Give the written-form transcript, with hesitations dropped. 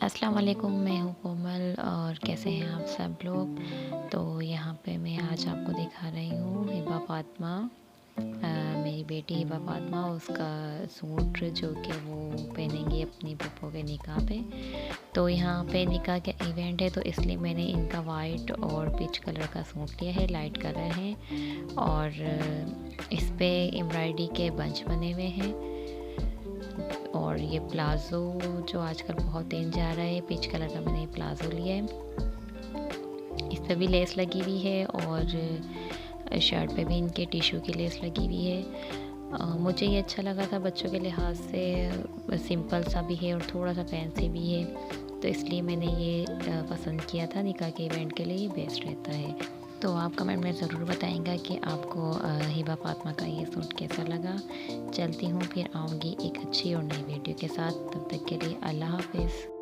अस्सलाम वालेकुम, मैं हूँ कोमल और कैसे हैं आप सब लोग। तो यहाँ पे मैं आज आपको दिखा रही हूँ हिबा फ़ातिमा, मेरी बेटी हिबा फ़ातिमा, उसका सूट जो कि वो पहनेंगी अपनी पप्पो के निकाह पे। तो यहाँ पे निकाह का इवेंट है, तो इसलिए मैंने इनका वाइट और पीच कलर का सूट लिया है, लाइट कलर है। और इस पे एम्ब्रॉयडरी के बंच बने हुए हैं। और ये प्लाज़ो जो आजकल बहुत तेज जा रहा है, पीच कलर का मैंने प्लाज़ो लिया है। इस पे भी लेस लगी हुई है और शर्ट पे भी इनके टिश्यू की लेस लगी हुई है। मुझे ये अच्छा लगा था, बच्चों के लिहाज से सिंपल सा भी है और थोड़ा सा फैंसी भी है, तो इसलिए मैंने ये पसंद किया था। निकाह के इवेंट के लिए ये बेस्ट रहता है। तो आप कमेंट में ज़रूर बताएंगा कि आपको हिबा फ़ातिमा का ये सूट कैसा लगा। चलती हूँ, फिर आऊँगी एक अच्छी और नई वीडियो के साथ। तब तक के लिए अल्लाह हाफ़िज़।